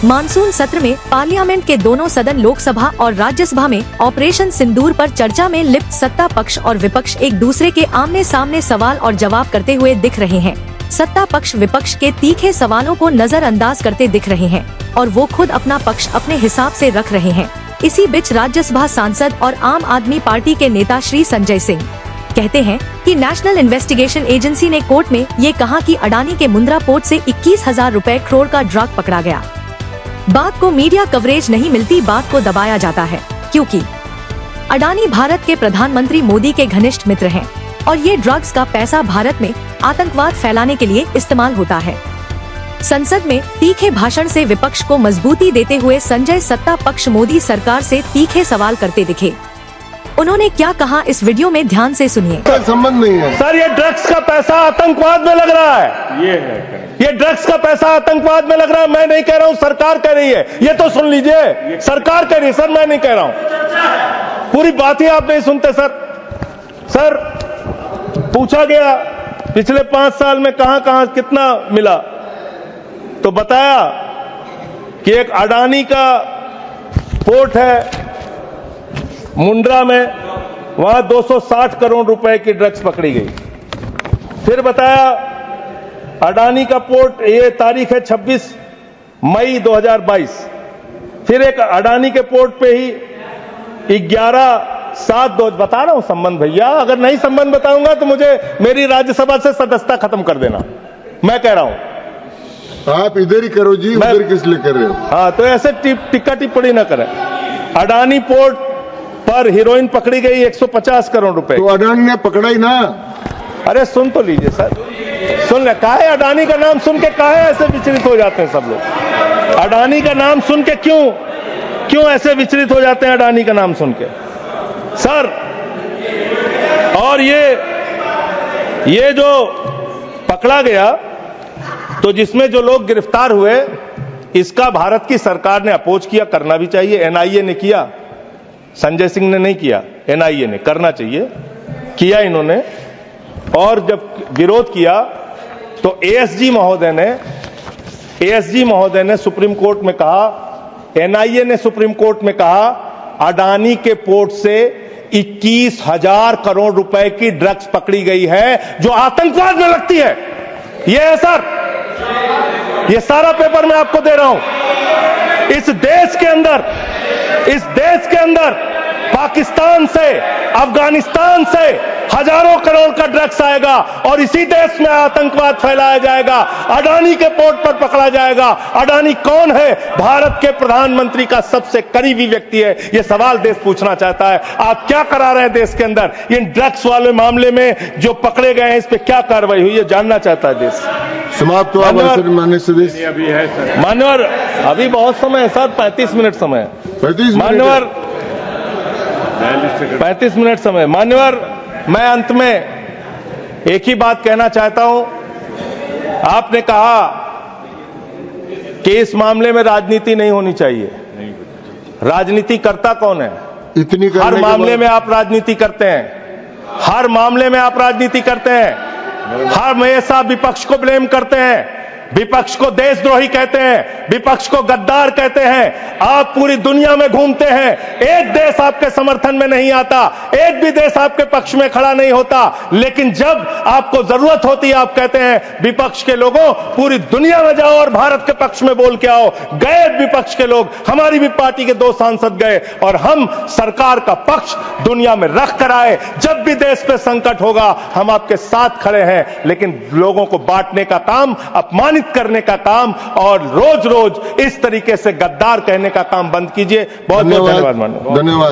Monsoon सत्र में parliament के दोनों सदन लोकसभा और राज्यसभा में ऑपरेशन सिंदूर पर चर्चा में लिप्त सत्ता पक्ष और विपक्ष एक दूसरे के आमने सामने सवाल और जवाब करते हुए दिख रहे हैं। सत्ता पक्ष विपक्ष के तीखे सवालों को नजरअंदाज करते दिख रहे हैं और वो खुद अपना पक्ष अपने हिसाब से रख रहे हैं। इसी बीच राज्यसभा सांसद और आम आदमी पार्टी के नेता श्री संजय सिंह कहते हैं कि नेशनल इन्वेस्टिगेशन एजेंसी ने कोर्ट में ये कहा कि अडानी के मुंद्रा पोर्ट से 21,000 करोड़ का ड्रग पकड़ा गया। बात को मीडिया कवरेज नहीं मिलती, बात को दबाया जाता है क्योंकि अडानी भारत के प्रधानमंत्री मोदी के घनिष्ठ मित्र हैं और ये ड्रग्स का पैसा भारत में आतंकवाद फैलाने के लिए इस्तेमाल होता है। संसद में तीखे भाषण से विपक्ष को मजबूती देते हुए संजय सत्ता पक्ष मोदी सरकार से तीखे सवाल करते दिखे। उन्होंने क्या कहा इस वीडियो में ध्यान से सुनिए। संबंध नहीं है सर, ये ड्रग्स का पैसा आतंकवाद में लग रहा है। ये ड्रग्स का पैसा आतंकवाद में लग रहा है। मैं नहीं कह रहा हूं, सरकार कह रही है। ये तो सुन लीजिए, सरकार कह रही है सर, मैं नहीं कह रहा हूं। पूरी बात ही आप नहीं सुनते सर। पूछा गया पिछले 5 साल में कहां कितना मिला, तो बताया कि एक अडानी का पोर्ट है मुंद्रा में, वहां 260 करोड़ रुपए की ड्रग्स पकड़ी गई। फिर बताया अडानी का पोर्ट, ये तारीख है 26 मई 2022। फिर एक अडानी के पोर्ट पे ही 11/7 बता रहा हूं संबंध भैया, अगर नहीं संबंध बताऊंगा तो मुझे मेरी राज्यसभा से सदस्यता खत्म कर देना। मैं कह रहा हूं आप इधर ही करो जी, उधर किस लिए कर रहे हो? हाँ, तो ऐसे टिक्का टिप्पणी ना करें। अडानी पोर्ट पर हीरोइन पकड़ी गई 150 करोड़ रुपए। तो अडानी ने पकड़ा ही ना। अरे सुन तो लीजिए सर, सुन ले। काहे अडानी का नाम सुन के काहे ऐसे विचलित हो जाते हैं सब लोग? अडानी का नाम सुन के क्यों ऐसे विचलित हो जाते हैं अडानी का नाम सुन के सर? और ये जो पकड़ा गया, तो जिसमें जो लोग गिरफ्तार हुए, इसका भारत की सरकार ने अपोज किया, करना भी चाहिए। एनआईए ने किया, संजय सिंह ने नहीं किया, एनआईए ने करना चाहिए, किया इन्होंने। और जब विरोध किया तो एएसजी महोदय ने सुप्रीम कोर्ट में कहा, एनआईए ने सुप्रीम कोर्ट में कहा, अडानी के पोर्ट से 21,000 करोड़ रुपए की ड्रग्स पकड़ी गई है जो आतंकवाद में लगती है। यह है सर, यह सारा पेपर मैं आपको दे रहा हूं। इस देश के अंदर पाकिस्तान से, अफगानिस्तान से हजारों करोड़ का ड्रग्स आएगा और इसी देश में आतंकवाद फैलाया जाएगा, अडानी के पोर्ट पर पकड़ा जाएगा। अडानी कौन है? भारत के प्रधानमंत्री का सबसे करीबी व्यक्ति है। यह सवाल देश पूछना चाहता है, आप क्या करा रहे हैं देश के अंदर? इन ड्रग्स वाले मामले में जो पकड़े गए हैं, इस पर क्या कार्रवाई हुई है, जानना चाहता है देश। समाप्त हुआ अभी है सर मान्यवर, अभी बहुत समय है सर, 35 मिनट समय है। 35 मिनट समय। मान्यवर, मैं अंत में एक ही बात कहना चाहता हूं। आपने कहा कि इस मामले में राजनीति नहीं होनी चाहिए। राजनीति करता कौन है? हर मामले में आप राजनीति करते हैं। हर मामले में आप राजनीति करते हैं। हमेशा विपक्ष को ब्लेम करते हैं, विपक्ष को देशद्रोही कहते हैं, विपक्ष को गद्दार कहते हैं। आप पूरी दुनिया में घूमते हैं, एक देश आपके समर्थन में नहीं आता, एक भी देश आपके पक्ष में खड़ा नहीं होता, लेकिन जब आपको जरूरत होती है आप कहते हैं विपक्ष के लोगों पूरी दुनिया में जाओ और भारत के पक्ष में बोल के आओ। गए विपक्ष के लोग, हमारी भी पार्टी के 2 सांसद गए और हम सरकार का पक्ष दुनिया में रख कर आए। जब भी देश पे संकट होगा हम आपके साथ खड़े हैं, लेकिन लोगों को बांटने का काम, अपमानित करने का काम और रोज रोज इस तरीके से गद्दार कहने का काम बंद कीजिए। बहुत बहुत धन्यवाद। धन्यवाद।